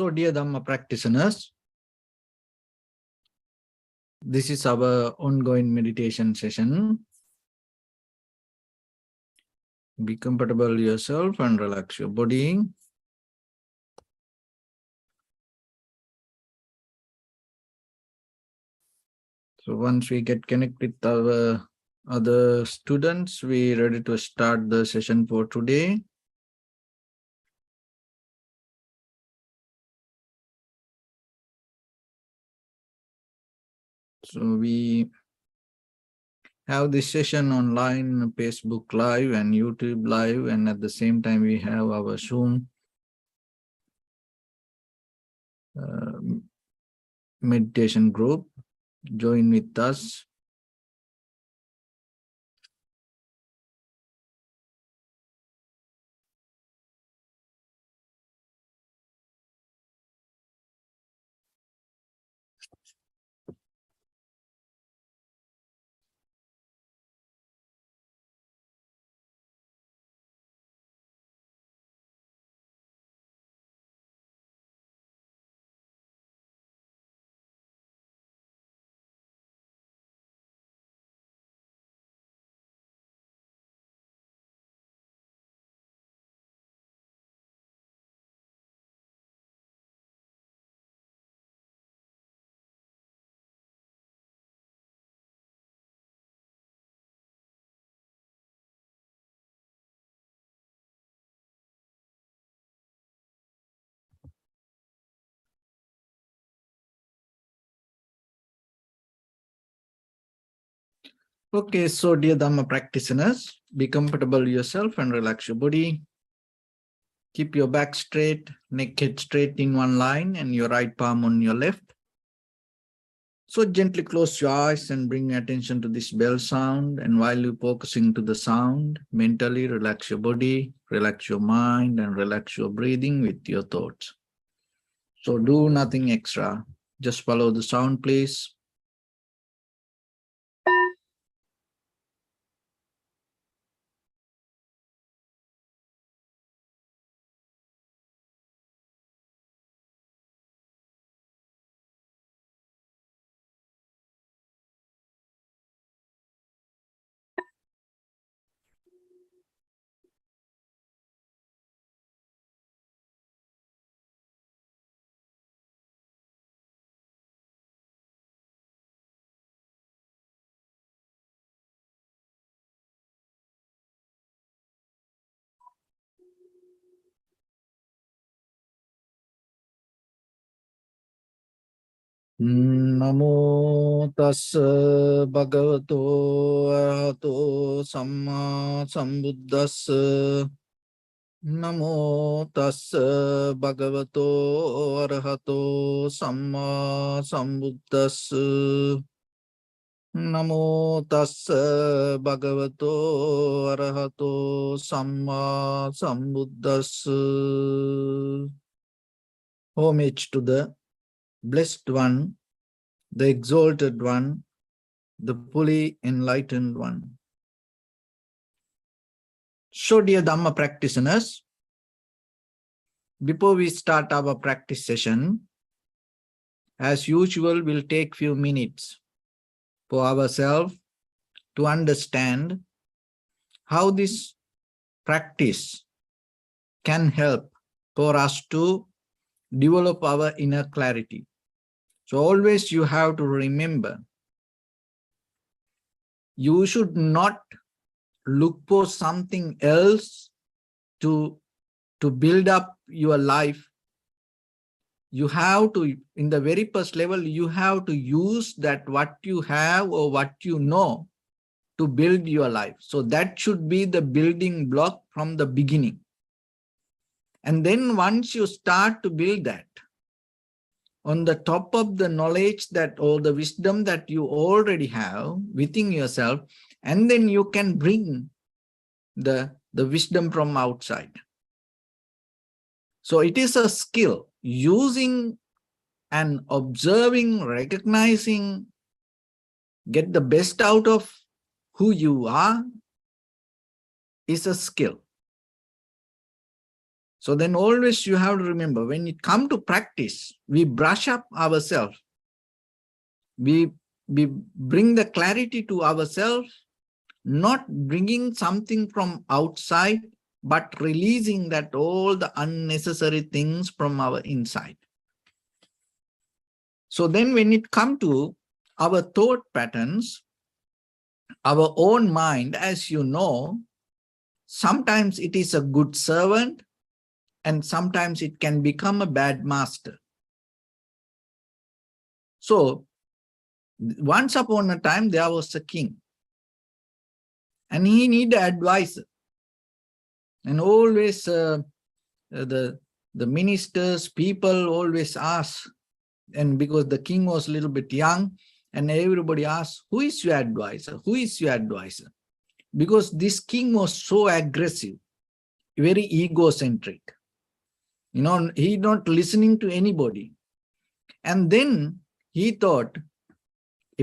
So, dear Dhamma practitioners, this is our ongoing meditation session. Be comfortable yourself and relax your body. So once we get connected with our other students, we're ready to start the session for today. So we have this session online, Facebook Live and YouTube Live, and at the same time we have our Zoom meditation group. Join with us. Okay, so dear Dhamma practitioners, be comfortable yourself and relax your body. Keep your back straight, neck head straight in one line and your right palm on your left. So gently close your eyes and bring your attention to this bell sound. And while you're focusing to the sound, mentally relax your body, relax your mind, and relax your breathing with your thoughts. So do nothing extra. Just follow the sound, please. Namo tassa bhagavato arahato samma sambuddhassa. Namo tassa bhagavato arahato samma sambuddhassa. Namo tassa bhagavato arahato samma sambuddhassa. Homage to the Blessed One, the Exalted One, the fully enlightened One. So, dear Dhamma practitioners, before we start our practice session, as usual, we'll take few minutes for ourselves to understand how this practice can help for us to develop our inner clarity. So always you have to remember, you should not look for something else to build up your life. You have to, in the very first level, you have to use that what you have or what you know to build your life. So that should be the building block from the beginning. And then once you start to build that, on the top of the knowledge that or the wisdom that you already have within yourself, and then you can bring the wisdom from outside. So it is a skill. Using and observing, recognizing, get the best out of who you are is a skill. So then always you have to remember, when it comes to practice, we brush up ourselves. We bring the clarity to ourselves, not bringing something from outside, but releasing that all the unnecessary things from our inside. So then when it comes to our thought patterns, our own mind, as you know, sometimes it is a good servant and sometimes it can become a bad master. So once upon a time, there was a king and he needed an advisor. And always the ministers, people always ask, and because the king was a little bit young, and everybody asked, who is your advisor? Who is your advisor? Because this king was so aggressive, very egocentric. You know, he not listening to anybody. And then he thought,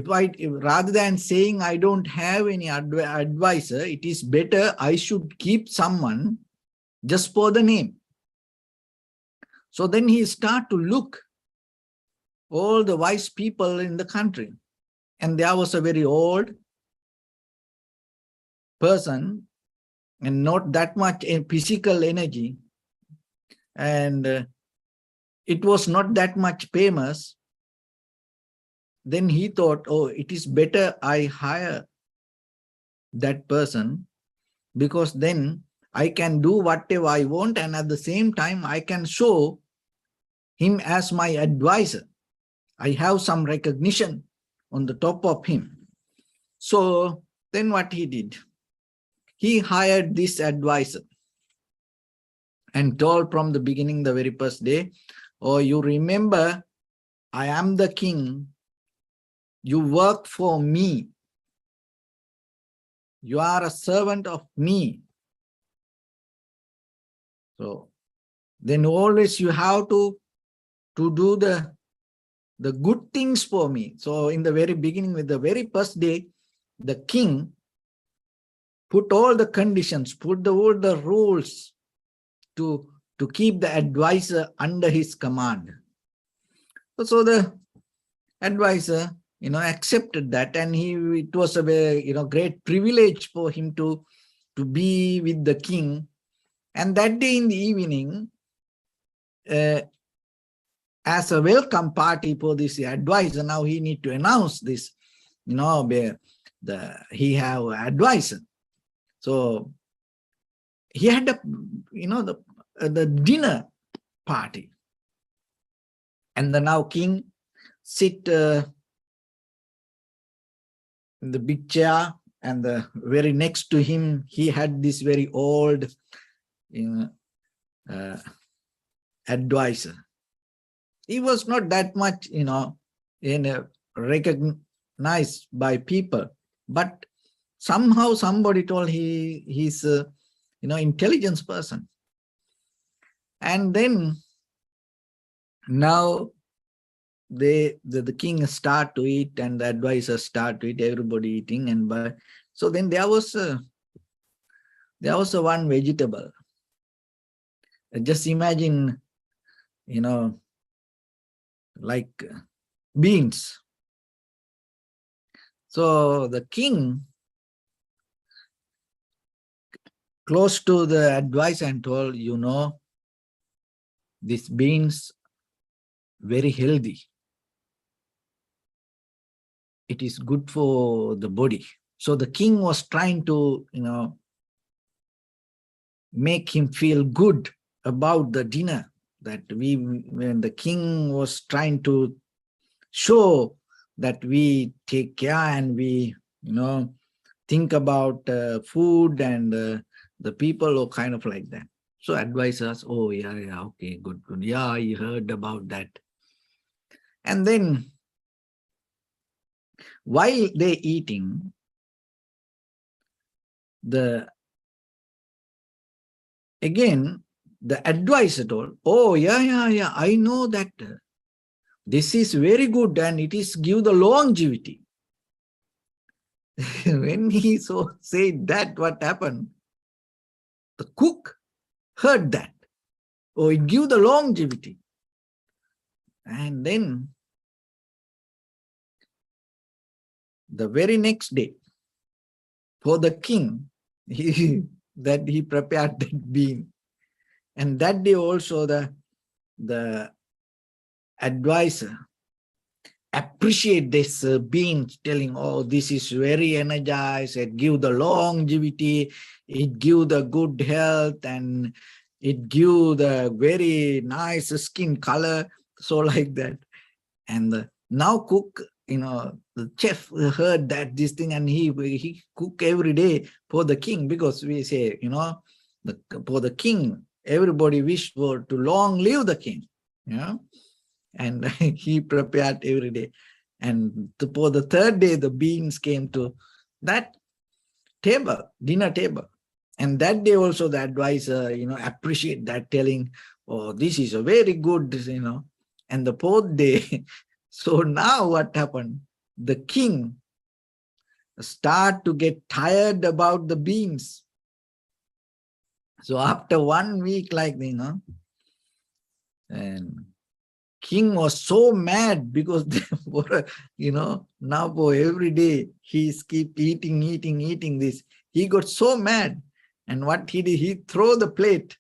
rather than saying I don't have any advisor, it is better I should keep someone just for the name. So then he start to look all the wise people in the country. And there was a very old person and not that much physical energy. And it was not that much famous. Then he thought, oh, it is better I hire that person, because then I can do whatever I want, and at the same time I can show him as my advisor. I have some recognition on the top of him. So then what he did? He hired this advisor and told from the beginning, the very first day, oh, you remember, I am the king. You work for me. You are a servant of me. So then always you have to do the good things for me. So in the very beginning, with the very first day, the king put all the conditions, put all the rules to keep the advisor under his command. So the advisor, accepted that, and it was a very, great privilege for him to be with the king. And that day in the evening, as a welcome party for this advisor, now he need to announce this, he have an advisor. So he had the dinner party, and the now king sit in the big chair, and the very next to him he had this very old advisor. He was not that much recognized by people, but somehow somebody told he's a intelligence person. And then now the king start to eat, and the advisor start to eat, everybody eating, and so then there was a one vegetable. Just imagine, like beans. So the king close to the advisor and told, these beans very healthy. It is good for the body. So the king was trying to, make him feel good about the dinner, that when the king was trying to show that we take care and we, think about food and the people, or kind of like that. So advisors, oh yeah, okay, good. Yeah, I heard about that. And then while they eating, again, the advisor told, oh yeah, I know that this is very good and it is give the longevity. When he said that, what happened? The cook heard that. or it gives the longevity. And then the very next day, for the king, he prepared that bean. And that day also the advisor appreciate this bean, telling, oh, this is very energized, it gives the longevity, it gives the good health, and it gives the very nice skin color, so like that. And now cook, the chef heard that this thing, and he cook every day for the king, because we say, for the king, everybody wished to long live the king, and he prepared every day. And for the third day, the beans came to that table, dinner table. And that day also the advisor, appreciate that, telling, oh, this is a very good, And the fourth day, so now what happened? The king start to get tired about the beans. So after 1 week, like, and king was so mad, because now for every day he's keep eating this. He got so mad, and what he did, he throw the plate,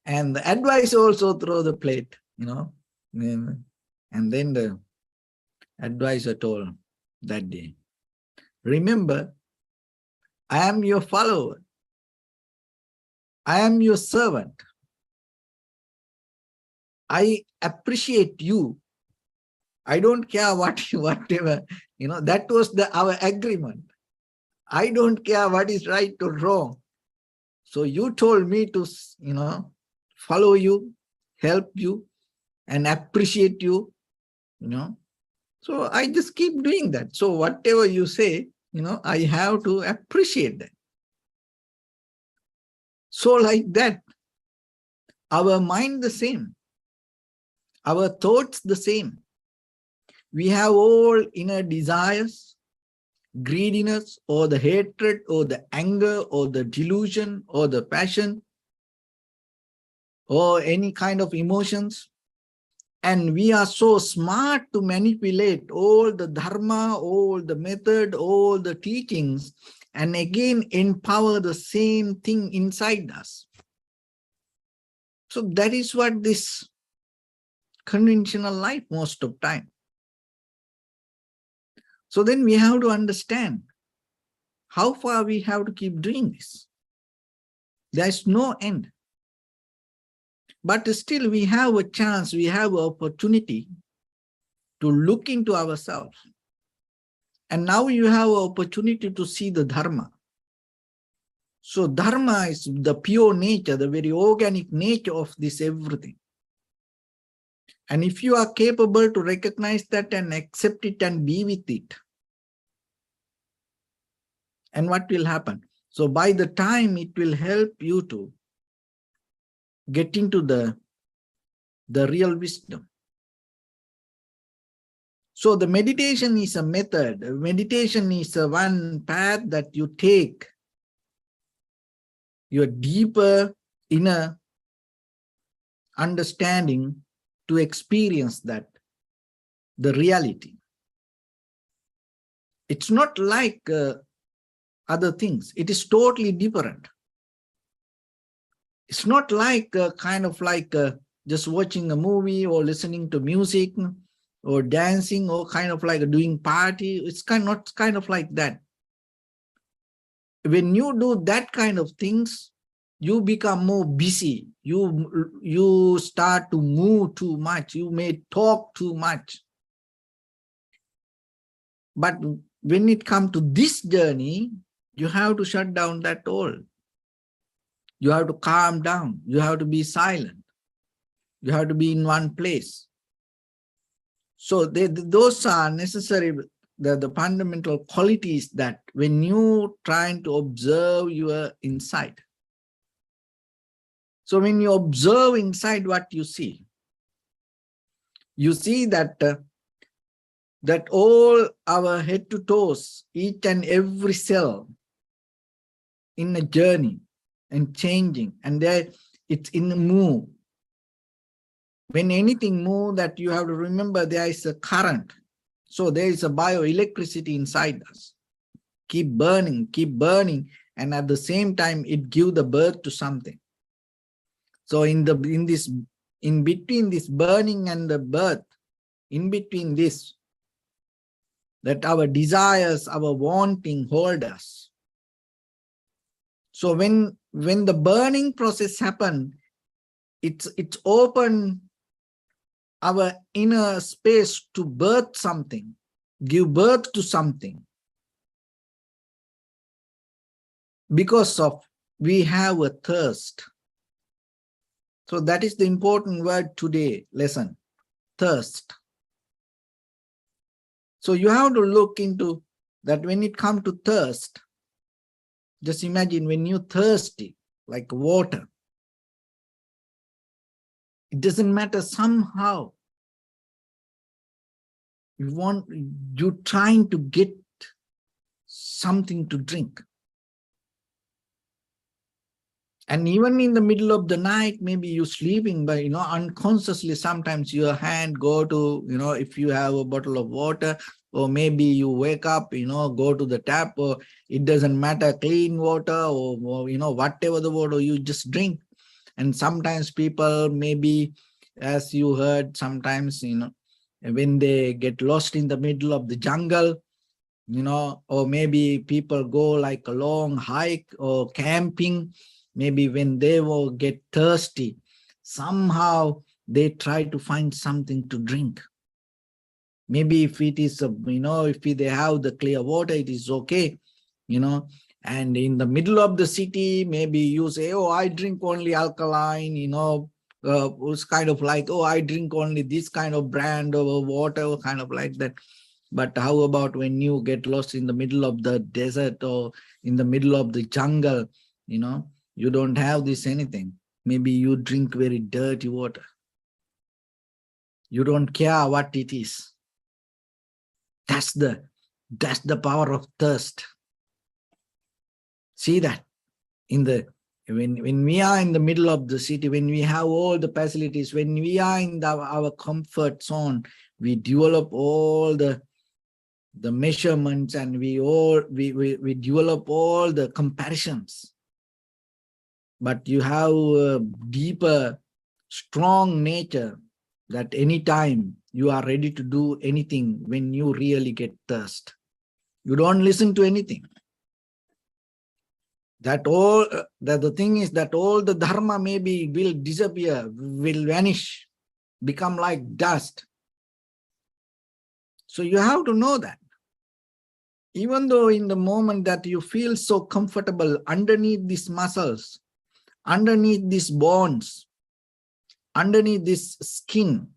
and the advisor also throw the plate, and then the advisor told that day, remember, I am your follower, I am your servant, I appreciate you. I don't care whatever, that was our agreement. I don't care what is right or wrong. So you told me to, follow you, help you, and appreciate you, So I just keep doing that. So whatever you say, I have to appreciate that. So like that, our mind the same. Our thoughts the same. We have all inner desires, greediness, or the hatred, or the anger, or the delusion, or the passion, or any kind of emotions. And we are so smart to manipulate all the dharma, all the method, all the teachings, and again empower the same thing inside us. So that is what this conventional life most of time. So then we have to understand how far we have to keep doing this. There is no end. But still we have a chance, we have an opportunity to look into ourselves. And now you have an opportunity to see the Dharma. So Dharma is the pure nature, the very organic nature of this everything. And if you are capable to recognize that and accept it and be with it, and what will happen? So by the time it will help you to get into the real wisdom. So the meditation is a method. Meditation is a one path that you take your deeper inner understanding to experience that, the reality. It's not like other things. It is totally different. It's not like kind of like just watching a movie or listening to music or dancing or kind of like doing party. It's not kind of like that. When you do that kind of things, you become more busy. You start to move too much. You may talk too much. But when it comes to this journey, you have to shut down that all. You have to calm down. You have to be silent. You have to be in one place. So those are necessary, the fundamental qualities that when you trying to observe your inside. So when you observe inside, what you see that that all our head to toes, each and every cell in a journey and changing, and it's in the move. When anything moves, that you have to remember there is a current. So there is a bioelectricity inside us. Keep burning, and at the same time it gives the birth to something. So in between this burning and the birth, in between this, that our desires, our wanting hold us. So when the burning process happens, it's open our inner space to birth something, give birth to something. Because of we have a thirst. So that is the important word today, lesson, thirst. So you have to look into that. When it comes to thirst, just imagine when you're thirsty, like water. It doesn't matter, somehow you're trying to get something to drink. And even in the middle of the night, maybe you're sleeping, but unconsciously sometimes your hand go to, if you have a bottle of water, or maybe you wake up, go to the tap, or it doesn't matter, clean water or whatever the water, you just drink. And sometimes people, maybe as you heard, sometimes, when they get lost in the middle of the jungle, or maybe people go like a long hike or camping, maybe when they will get thirsty, somehow they try to find something to drink. Maybe if it is, if they have the clear water, it is okay, and in the middle of the city, maybe you say, oh, I drink only alkaline, it's kind of like, oh, I drink only this kind of brand of water, kind of like that. But how about when you get lost in the middle of the desert or in the middle of the jungle, you don't have this anything. Maybe you drink very dirty water. You don't care what it is. That's the power of thirst. See that when we are in the middle of the city, when we have all the facilities, when we are in our comfort zone, we develop all the measurements, and we develop all the comparisons. But you have a deeper, strong nature that anytime you are ready to do anything when you really get thirst. You don't listen to anything. That the thing is that all the dharma maybe will disappear, will vanish, become like dust. So you have to know that. Even though in the moment that you feel so comfortable underneath these muscles, underneath these bones, underneath this skin,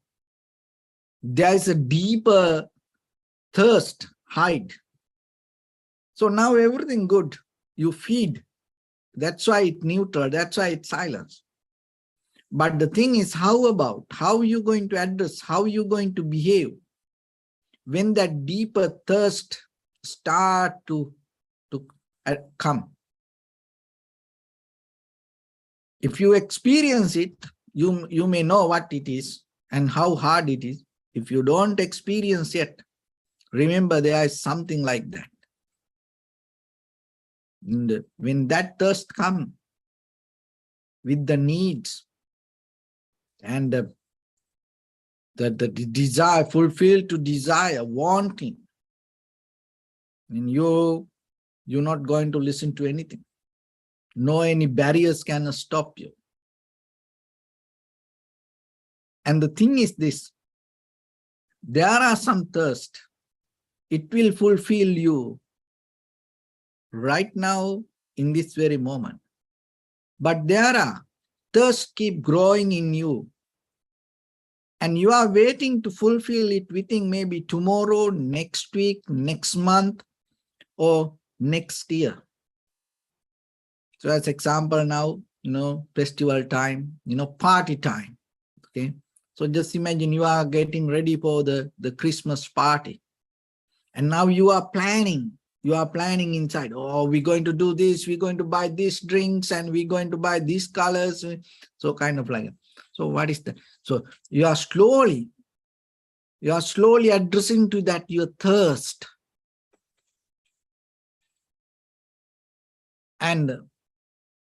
there is a deeper thirst hide. So now everything good, you feed. That's why it's neutral, that's why it's silence. But the thing is, how you going to address, how you going to behave when that deeper thirst start to come? If you experience it, you may know what it is and how hard it is. If you don't experience yet, remember there is something like that. And when that thirst comes with the needs and the desire, fulfilled to desire, wanting, and you're not going to listen to anything. No any barriers can stop you. And the thing is this, there are some thirst. It will fulfill you right now in this very moment. But there are thirst keep growing in you. And you are waiting to fulfill it within maybe tomorrow, next week, next month, or next year. So as example now, festival time, party time. Okay. So just imagine you are getting ready for the Christmas party. And now you are planning You are planning inside, oh, we're going to do this, we're going to buy these drinks, and we're going to buy these colors. So kind of like, so what is that? So you are slowly addressing to that your thirst. And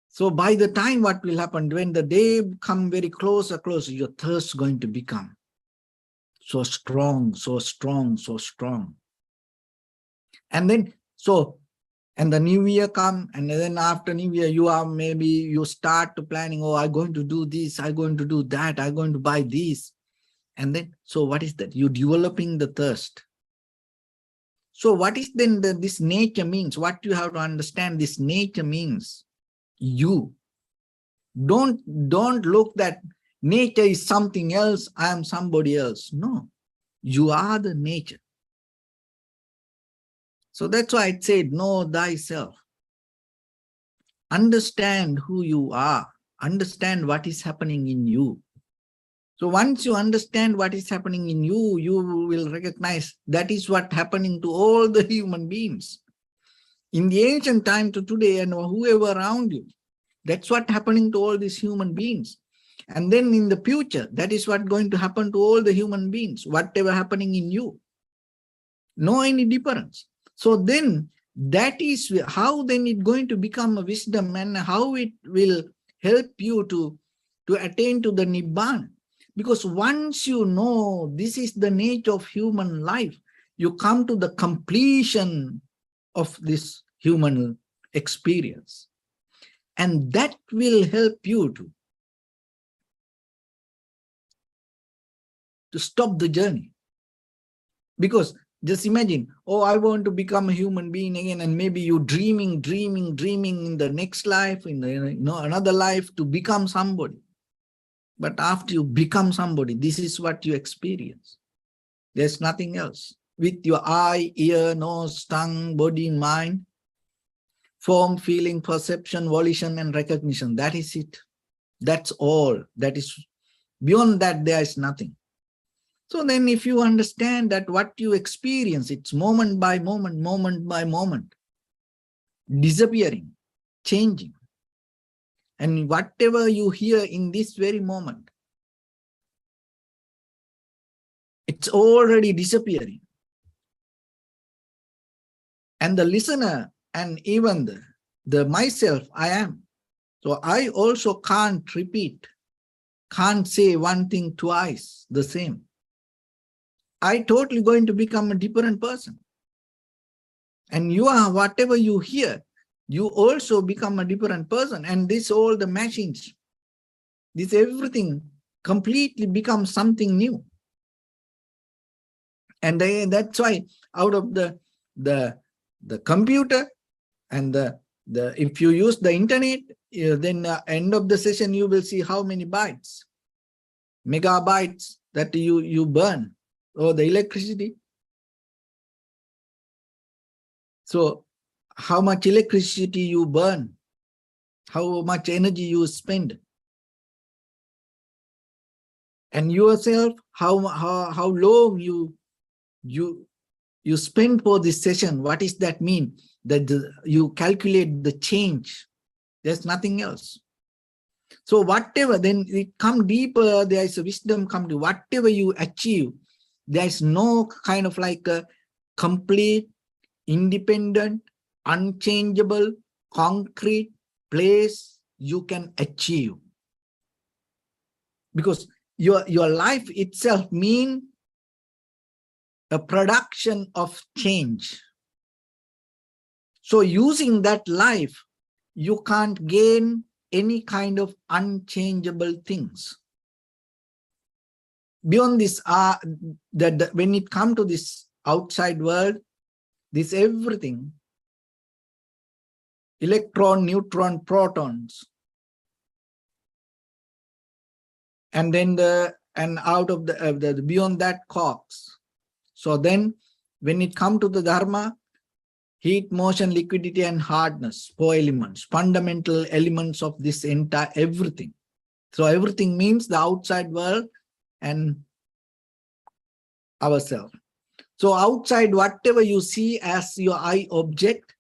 so by the time what will happen, when the day come very closer, your thirst is going to become so strong, so strong, so strong. And then, so, and the new year come, and then after new year, you start to planning, oh, I'm going to do this, I'm going to do that, I'm going to buy this. And then, so what is that? You're developing the thirst. So what is then this nature means? What you have to understand, this nature means you. Don't look that nature is something else, I am somebody else. No, you are the nature. So that's why I said, know thyself. Understand who you are. Understand what is happening in you. So once you understand what is happening in you, you will recognize that is what happening to all the human beings. In the ancient time to today, and whoever around you, that's what happening to all these human beings. And then in the future, that is what going to happen to all the human beings, whatever happening in you. No any difference. So then that is how then it going to become a wisdom, and how it will help you to attain to the Nibbana. Because once you know this is the nature of human life, you come to the completion of this human experience. And that will help you to stop the journey. Because just imagine, oh, I want to become a human being again, and maybe you're dreaming in the next life, in the, another life, to become somebody. But after you become somebody, this is what you experience. There's nothing else. With your eye, ear, nose, tongue, body, mind, form, feeling, perception, volition, and recognition. That is it. That's all. That is, beyond that, there is nothing. So then if you understand that what you experience, it's moment by moment, disappearing, changing. And whatever you hear in this very moment, it's already disappearing. And the listener, and even the myself, I am. So I also can't repeat, can't say one thing twice the same. I totally going to become a different person. And you are, whatever you hear, you also become a different person. And this all the machines, this everything completely becomes something new. And that's why out of the computer and if you use the internet, then end of the session you will see how many bytes, megabytes that you burn, or the electricity. So how much electricity you burn, how much energy you spend, and yourself, how long you spend for this session. What does that mean? That you calculate the change. There's nothing else. So whatever, then it come deeper, there is a wisdom come to whatever you achieve. There is no kind of like a complete, independent, unchangeable, concrete place you can achieve. Because your life itself means a production of change. So using that life, you can't gain any kind of unchangeable things. Beyond this, that when it comes to this outside world, this everything, electron, neutron, protons, and then out of the beyond that quarks. So then when it comes to the Dharma, heat, motion, liquidity, and hardness, 4 elements, fundamental elements of this entire everything. So everything means the outside world and ourselves. So outside, whatever you see as your eye object,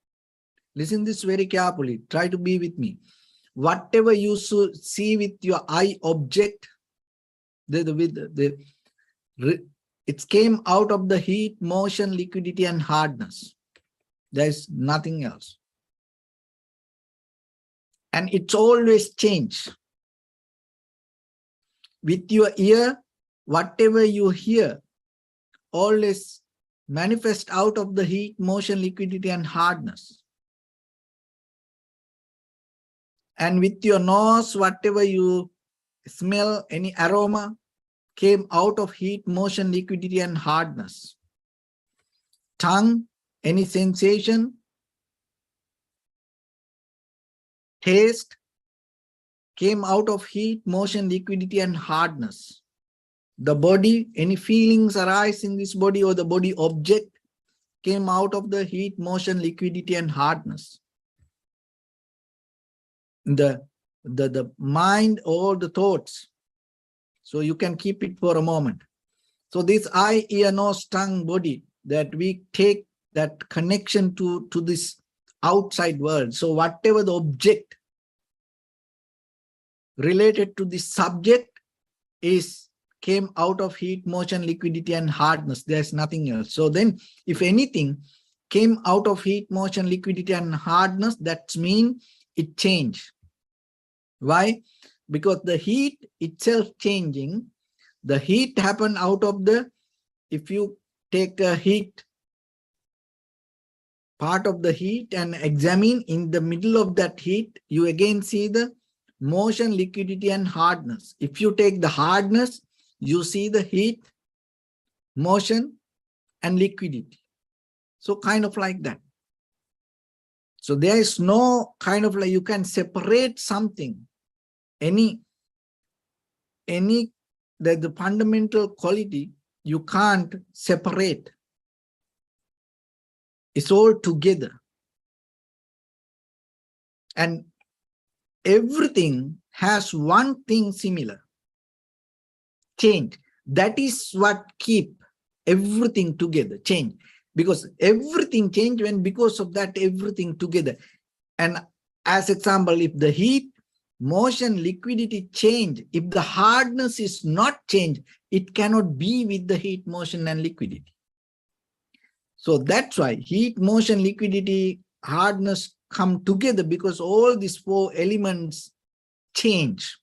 listen this very carefully, try to be with me. Whatever you see with your eye object, it came out of the heat, motion, liquidity, and hardness. There's nothing else. And it's always change. With your ear, whatever you hear, always manifest out of the heat, motion, liquidity, and hardness. And with your nose, whatever you smell, any aroma, came out of heat, motion, liquidity, and hardness. Tongue, any sensation, taste, came out of heat, motion, liquidity, and hardness. The body, any feelings arise in this body or the body object, came out of the heat, motion, liquidity, and hardness. The mind or the thoughts. So you can keep it for a moment. So this eye, ear, nose, tongue, body, that we take that connection to this outside world. So whatever the object related to this subject came out of heat, motion, liquidity, and hardness. There's nothing else. So then if anything came out of heat, motion, liquidity, and hardness, that means it changed. Why? Because the heat itself changing, the heat happened out of the, if you take a heat, part of the heat and examine in the middle of that heat, you again see the motion, liquidity, and hardness. If you take the hardness, you see the heat, motion, and liquidity. So kind of like that. So there is no kind of like you can separate something, the fundamental quality, you can't separate. It's all together. And everything has one thing similar, change. That is what keep everything together, change. Because everything change when because of that everything together. And as example, if the heat, motion, liquidity change, if the hardness is not changed, it cannot be with the heat, motion, and liquidity. So that's why heat, motion, liquidity, hardness come together, because all these four elements change.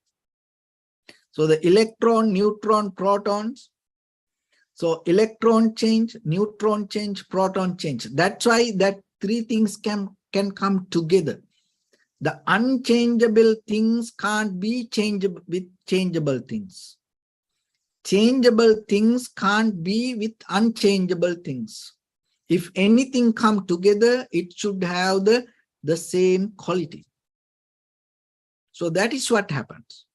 So the electron, neutron, protons. So electron change, neutron change, proton change. That's why that three things can come together. The unchangeable things can't be changed with changeable things. Changeable things can't be with unchangeable things. If anything come together, it should have the same quality. So that is what happens.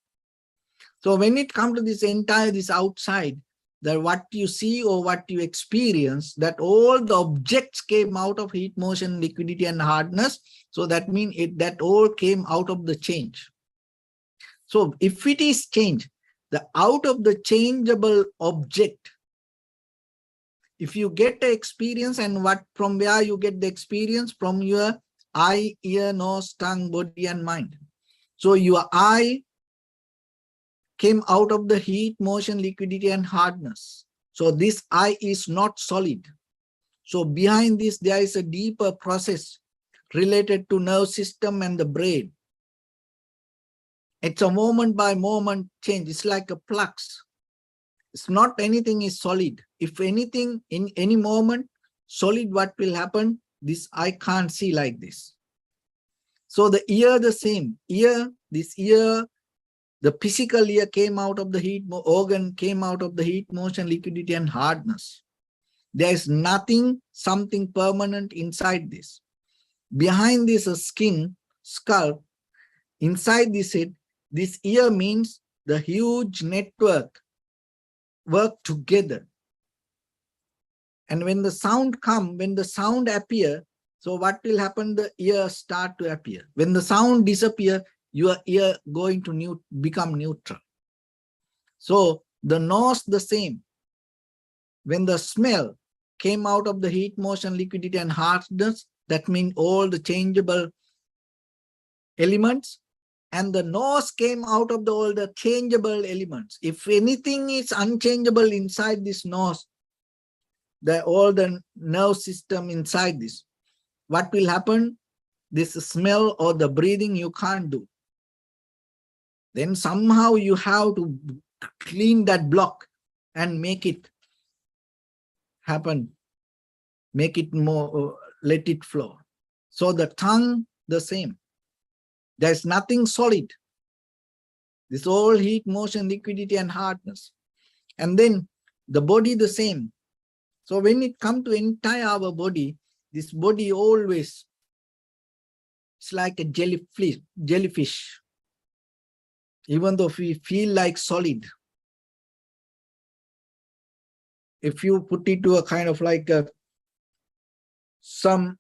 So when it comes to this outside, that what you see or what you experience, that all the objects came out of heat, motion, liquidity, and hardness. So that means that all came out of the change. So if it is change, the out of the changeable object, if you get the experience, and from where you get the experience? From your eye, ear, nose, tongue, body, and mind. So your eye came out of the heat, motion, liquidity, and hardness. So this eye is not solid. So behind this, there is a deeper process related to nerve system and the brain. It's a moment by moment change. It's like a flux. It's not anything is solid. If anything in any moment solid, what will happen? This I can't see like this. So the ear, the same. This ear, the physical ear came out of the heat, organ came out of the heat, motion, liquidity, and hardness. There is nothing, something permanent inside this. Behind this skin, skull, inside this head, this ear means the huge network work together. And when the sound come, when the sound appear, so what will happen? The ear start to appear. When the sound disappear, your ear going to become neutral. So the nose the same. When the smell, came out of the heat, motion, liquidity, and hardness. That means all the changeable elements. And the nose came out of all the changeable elements. If anything is unchangeable inside this nose, all the nerve system inside this, what will happen? This smell or the breathing you can't do. Then somehow you have to clean that block and make it happen, make it more, let it flow. So the tongue, the same. There's nothing solid. This all heat, motion, liquidity, and hardness. And then the body, the same. So when it comes to entire our body, this body always, it's like a jellyfish. Even though we feel like solid, if you put it to a kind of like some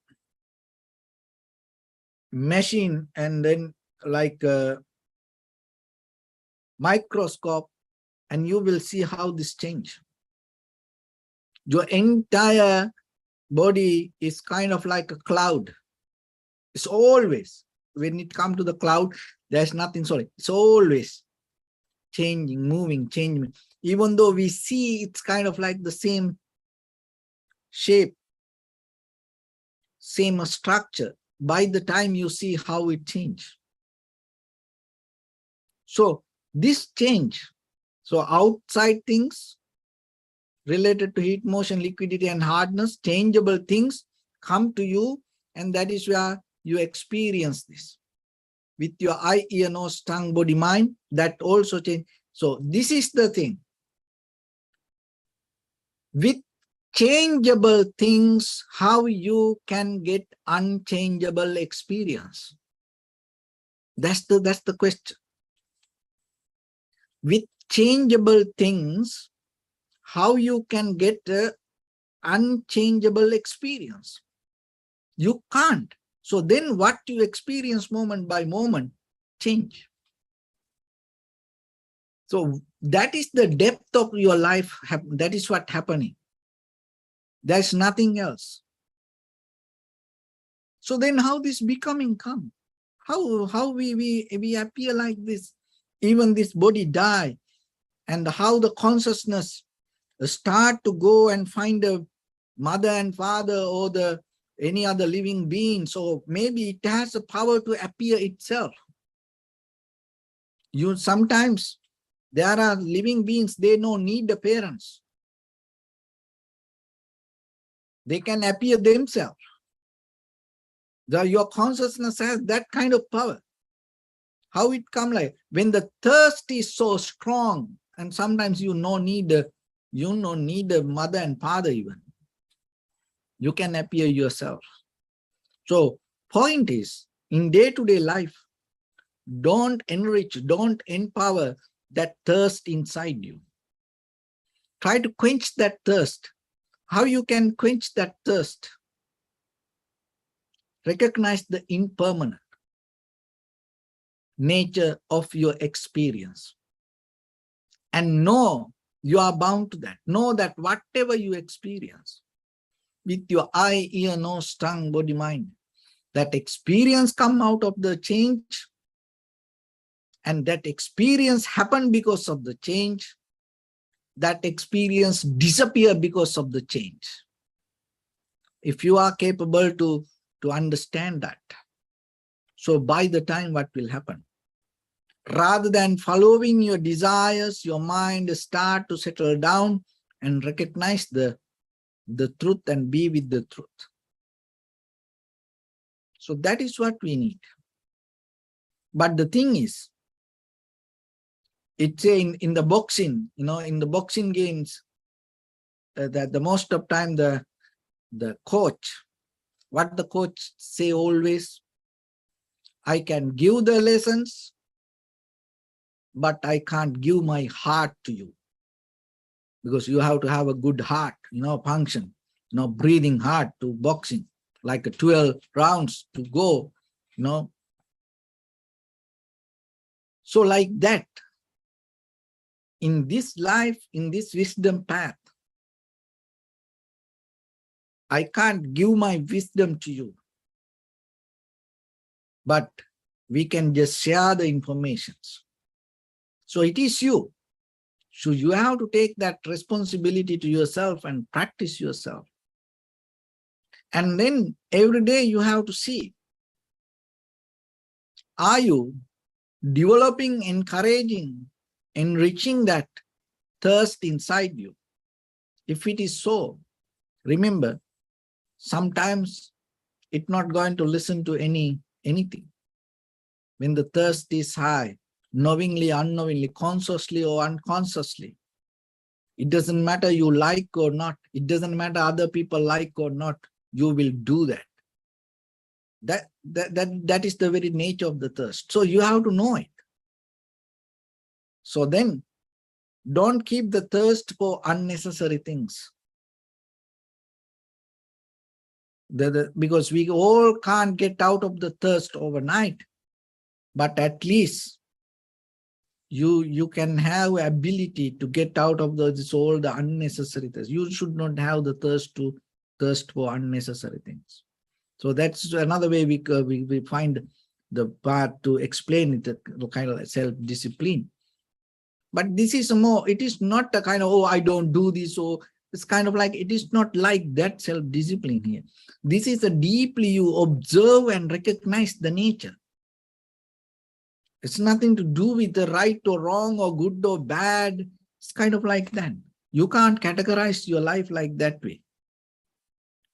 machine and then like a microscope, and you will see how this change. Your entire body is kind of like a cloud. It's always, when it comes to the cloud, there's nothing solid. It's always changing, moving, changing. Even though we see it's kind of like the same shape, same structure, by the time you see how it changed. So this change, so outside things related to heat, motion, liquidity, and hardness, changeable things come to you, and that is where you experience this. With your eye, ear, nose, tongue, body, mind, that also change. So this is the thing. With changeable things, how you can get unchangeable experience? That's the question. With changeable things, how you can get an unchangeable experience? You can't. So then what you experience moment by moment, change. So that is the depth of your life. That is what's happening. There's nothing else. So then how this becoming come? How we appear like this? Even this body die, and how the consciousness start to go and find a mother and father or any other living being. So maybe it has a power to appear itself. Sometimes there are living beings, they don't need the parents. They can appear themselves. Your consciousness has that kind of power. How it come like? When the thirst is so strong, and sometimes you don't need a mother and father even. You can appear yourself. So point is, in day-to-day life, don't enrich, don't empower that thirst inside you. Try to quench that thirst. How you can quench that thirst? Recognize the impermanent nature of your experience. And know you are bound to that. Know that whatever you experience, with your eye, ear, nose, tongue, body, mind, that experience come out of the change, and that experience happen because of the change. That experience disappear because of the change. If you are capable to understand that, so by the time what will happen? Rather than following your desires, your mind start to settle down and recognize the truth and be with the truth. So that is what we need. But the thing is, it's in the boxing, in the boxing games, that the most of time the coach, what the coach say always, I can give the lessons, but I can't give my heart to you. Because you have to have a good heart, function, breathing heart to boxing, like a 12 rounds to go, So like that, in this life, in this wisdom path, I can't give my wisdom to you, but we can just share the informations. So it is you. So you have to take that responsibility to yourself and practice yourself. And then every day you have to see, are you developing, encouraging, enriching that thirst inside you? If it is so, remember, sometimes it's not going to listen to anything. When the thirst is high, knowingly, unknowingly, consciously or unconsciously, it doesn't matter you like or not. It doesn't matter other people like or not. You will do that. That is the very nature of the thirst. So you have to know it. So then, don't keep the thirst for unnecessary things. Because we all can't get out of the thirst overnight, but at least you can have ability to get out of all the unnecessary thirst. You should not have the thirst for unnecessary things. So that's another way we find the part to explain it, the kind of self-discipline. But this is more, it is not a kind of, oh, I don't do this, or it's kind of like, it is not like that self-discipline here. This is a deeply you observe and recognize the nature. It's nothing to do with the right or wrong or good or bad. It's kind of like that. You can't categorize your life like that way.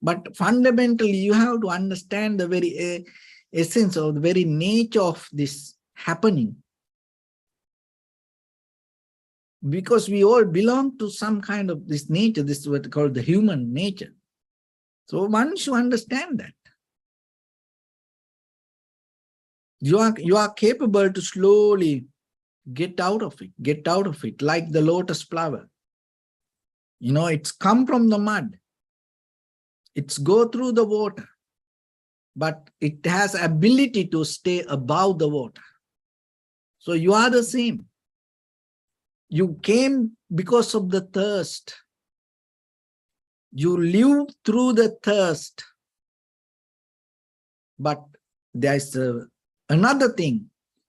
But fundamentally, you have to understand the very essence or the very nature of this happening. Because we all belong to some kind of this nature, this is what called the human nature. So one should understand that. You are capable to slowly get out of it, like the lotus flower. You know, it's come from the mud. It's go through the water, but it has ability to stay above the water. So you are the same. You came because of the thirst. You lived through the thirst. But there's another thing.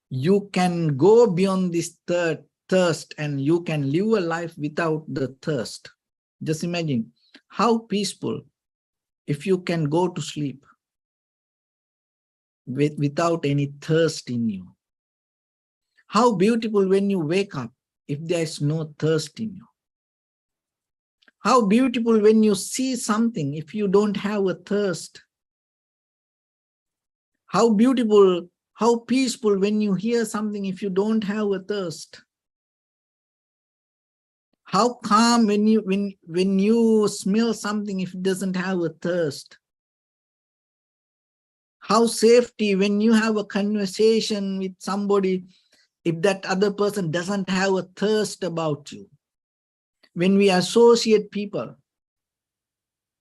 You can go beyond this thirst and you can live a life without the thirst. Just imagine how peaceful if you can go to sleep without any thirst in you. How beautiful when you wake up if there is no thirst in you. How beautiful when you see something if you don't have a thirst. How beautiful, how peaceful when you hear something if you don't have a thirst. How calm when you smell something if it doesn't have a thirst. How safety when you have a conversation with somebody if that other person doesn't have a thirst about you. When we associate people,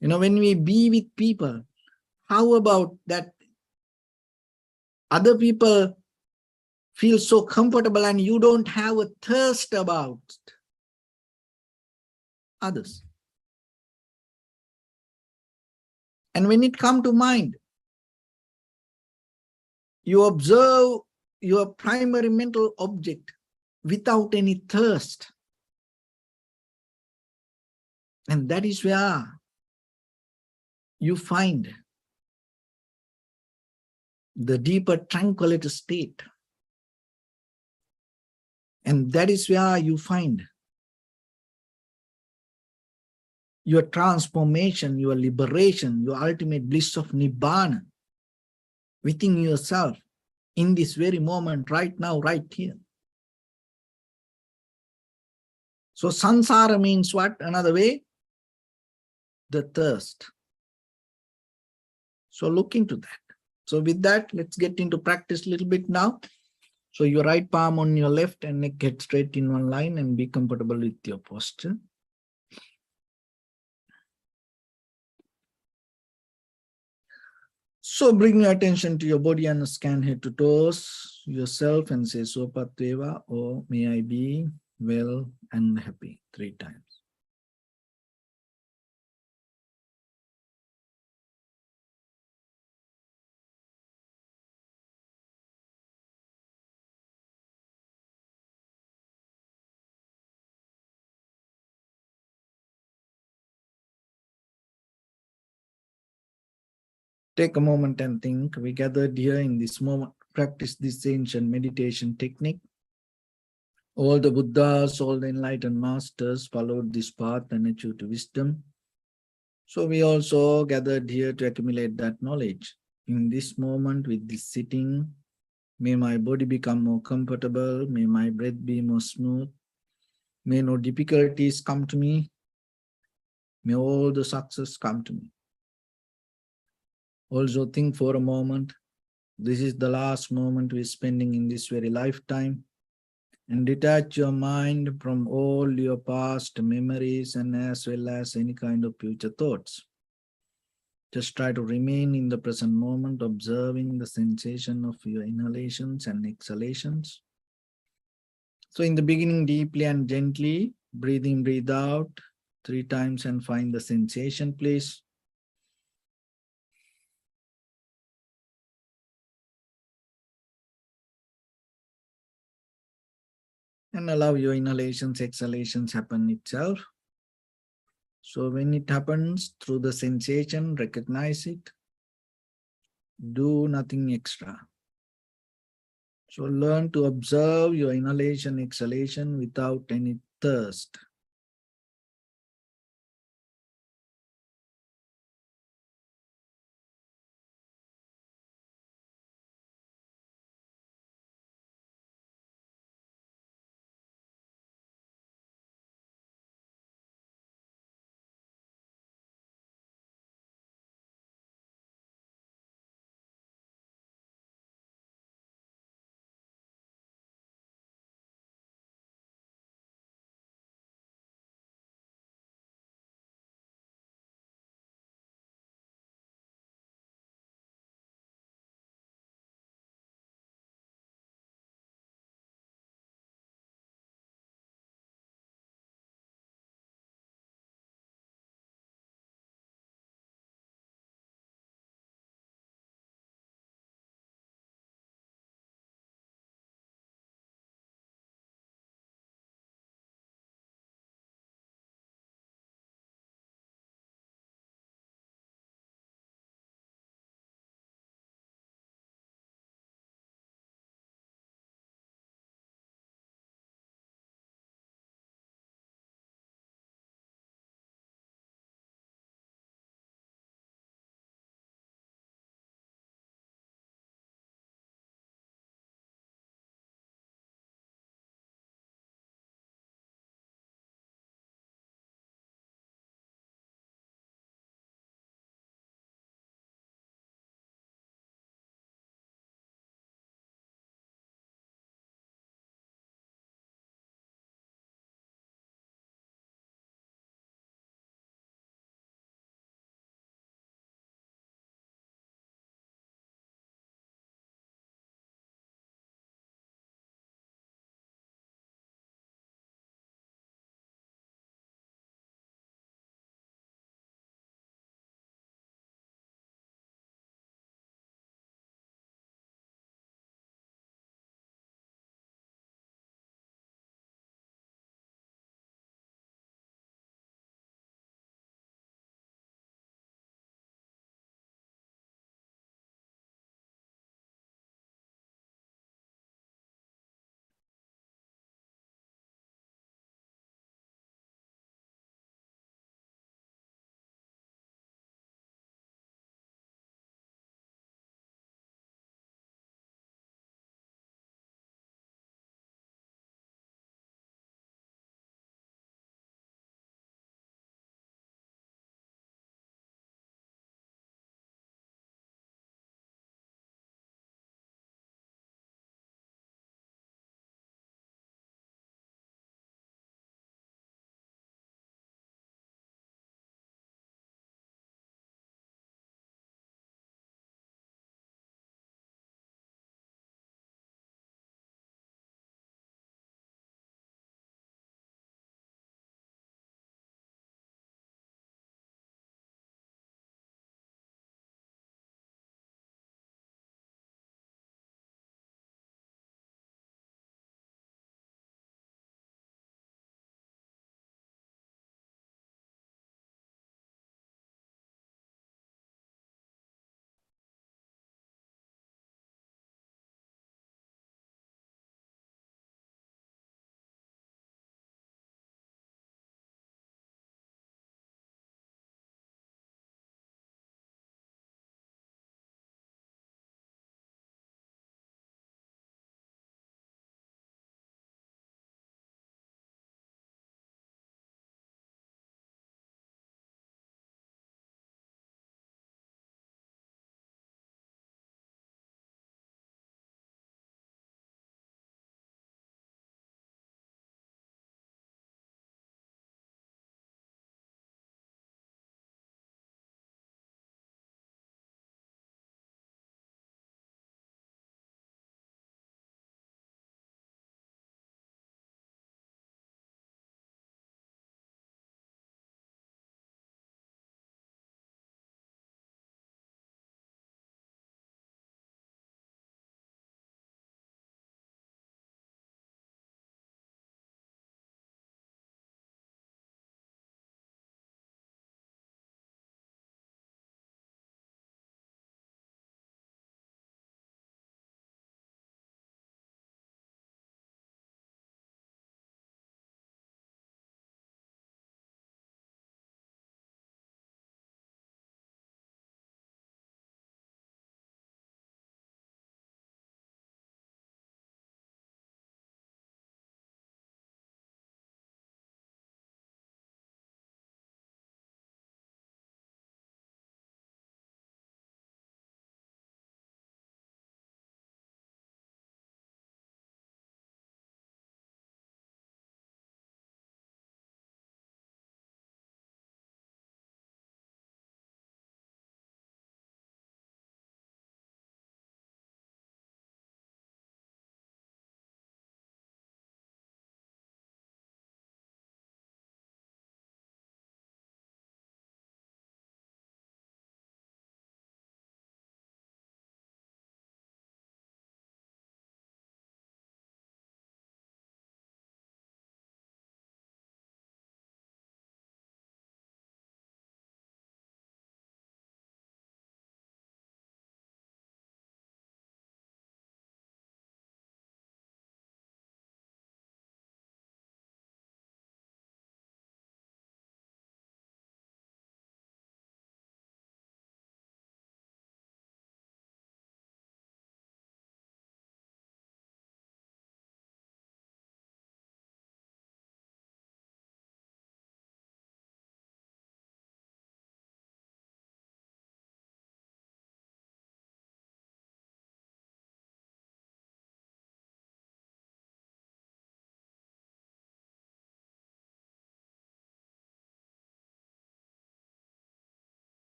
you know, when we be with people, how about that other people feel so comfortable and you don't have a thirst about others? And when it comes to mind, you observe your primary mental object without any thirst. And that is where you find the deeper tranquility state. And that is where you find your transformation, your liberation, your ultimate bliss of Nibbana within yourself in this very moment, right now, right here. So samsara means what? Another way? The thirst. So look into that. So with that, let's get into practice a little bit now. So your right palm on your left and neck head straight in one line and be comfortable with your posture. So bring your attention to your body and scan head to toes yourself and say Sopatveva, or may I be well and happy 3 times. Take a moment and think. We gathered here in this moment, practice this ancient meditation technique. All the Buddhas, all the enlightened masters followed this path and achieved wisdom. So we also gathered here to accumulate that knowledge. In this moment, with this sitting, may my body become more comfortable, may my breath be more smooth, may no difficulties come to me, may all the success come to me. Also think for a moment, this is the last moment we're spending in this very lifetime, and detach your mind from all your past memories and as well as any kind of future thoughts. Just try to remain in the present moment, observing the sensation of your inhalations and exhalations. So in the beginning, deeply and gently, breathe in, breathe out 3 times and find the sensation, please. And allow your inhalations, exhalations happen itself. So when it happens through the sensation, recognize it. Do nothing extra. So learn to observe your inhalation, exhalation without any thirst.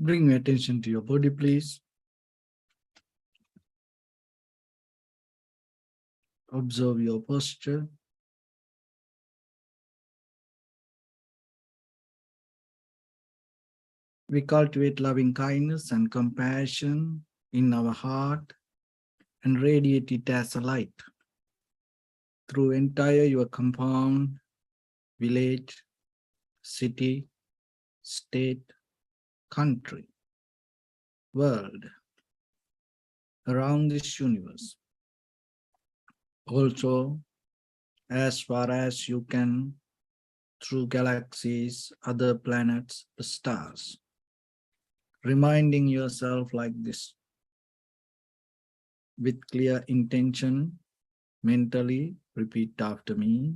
Bring your attention to your body, please. Observe your posture. We cultivate loving kindness and compassion in our heart and radiate it as a light through entire your compound, village, city, state, country, world, around this universe. Also, as far as you can, through galaxies, other planets, the stars. Reminding yourself like this, with clear intention, mentally repeat after me.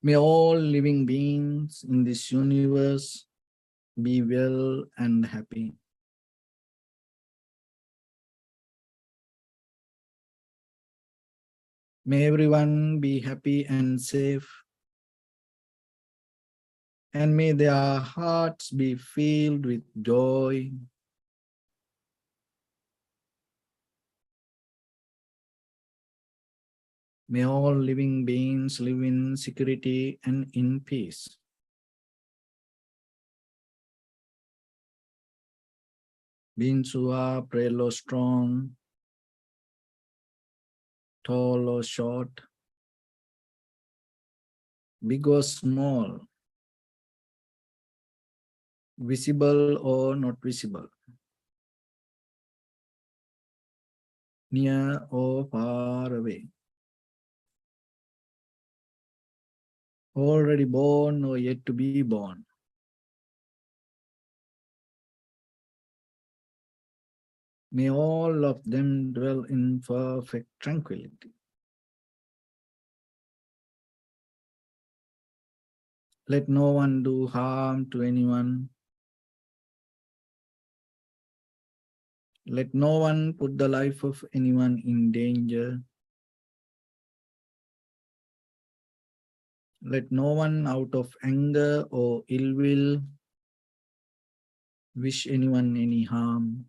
May all living beings in this universe be well and happy. May everyone be happy and safe. And may their hearts be filled with joy. May all living beings live in security and in peace. Beings who are frail or strong, tall or short, big or small, visible or not visible, near or far away, already born or yet to be born. May all of them dwell in perfect tranquility. Let no one do harm to anyone. Let no one put the life of anyone in danger. Let no one out of anger or ill will wish anyone any harm.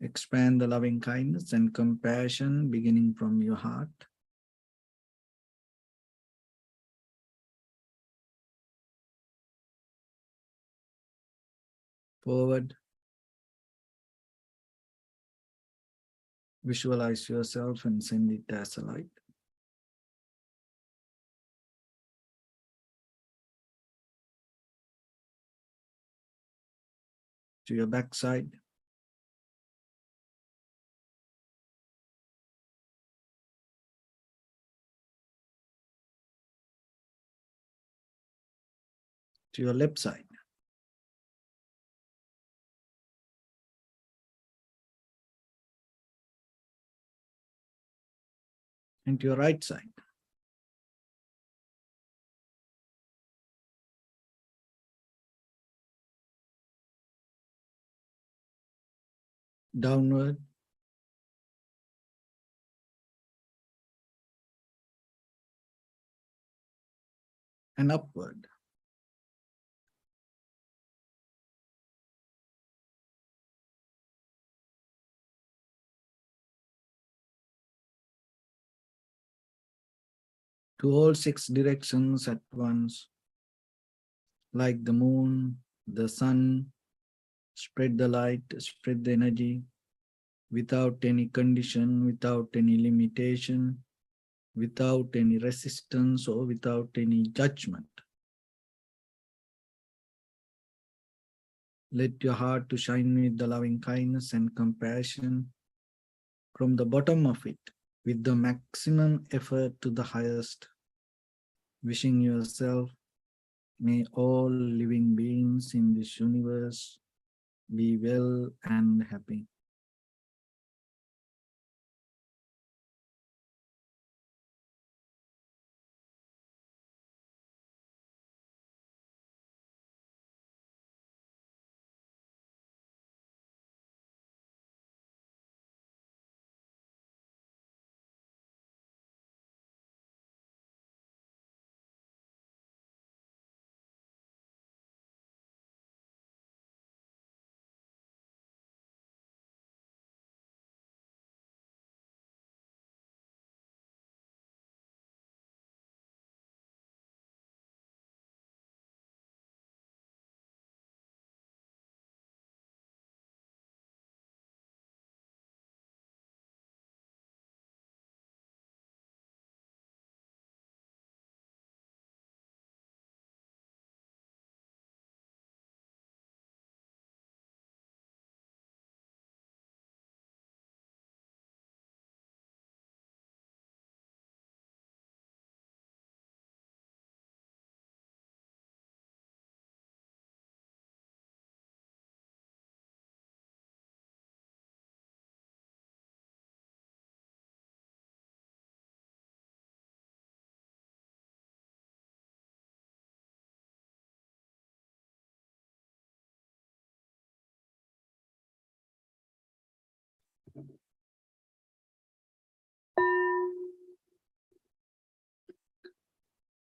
Expand the loving kindness and compassion beginning from your heart. Forward. Visualize yourself and send it as a light. To your backside. To your left side. And to your right side. Downward. And upward. To all 6 directions at once. Like the moon, the sun, spread the light, spread the energy, without any condition, without any limitation, without any resistance or without any judgment. Let your heart to shine with the loving kindness and compassion from the bottom of it, with the maximum effort to the highest, wishing yourself, may all living beings in this universe be well and happy.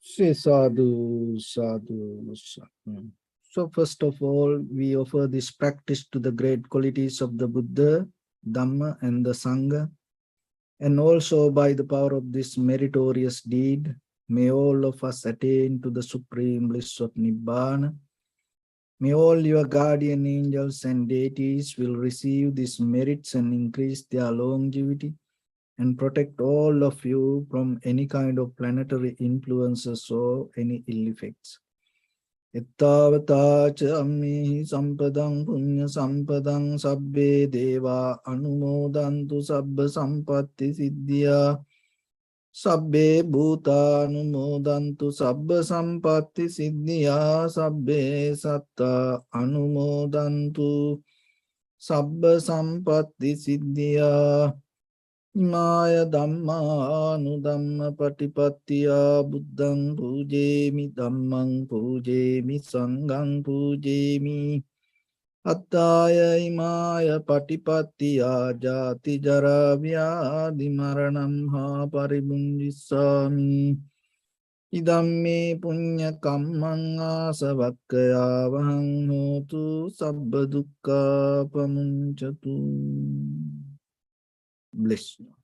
Say sadhu, sadhu, sadhu. So first of all, we offer this practice to the great qualities of the Buddha, Dhamma and the Sangha. And also by the power of this meritorious deed, may all of us attain to the supreme bliss of Nibbana. May all your guardian angels and deities will receive these merits and increase their longevity and protect all of you from any kind of planetary influences or any ill effects. Ittavata cha ammihi sampadang punya sampadang sabbe deva anumodantu sabba sampatti siddhya sabbe bhuta anumodantu sabba sampatti siddhya sabbe satta anumodantu sabba sampatti siddhya Imaya Dhamma Anudhamma Patipattiya Buddhang Pujemi Dhammang Pujemi Sanghang Pujemi Attaya Imaya Patipattiya Jati Jara Vyadi Maranam Ha Paribundisami Idamme Punya Kammang Asavakkaya Vahang Hotu Sabba Dukkha Pamunchatu. Bless you.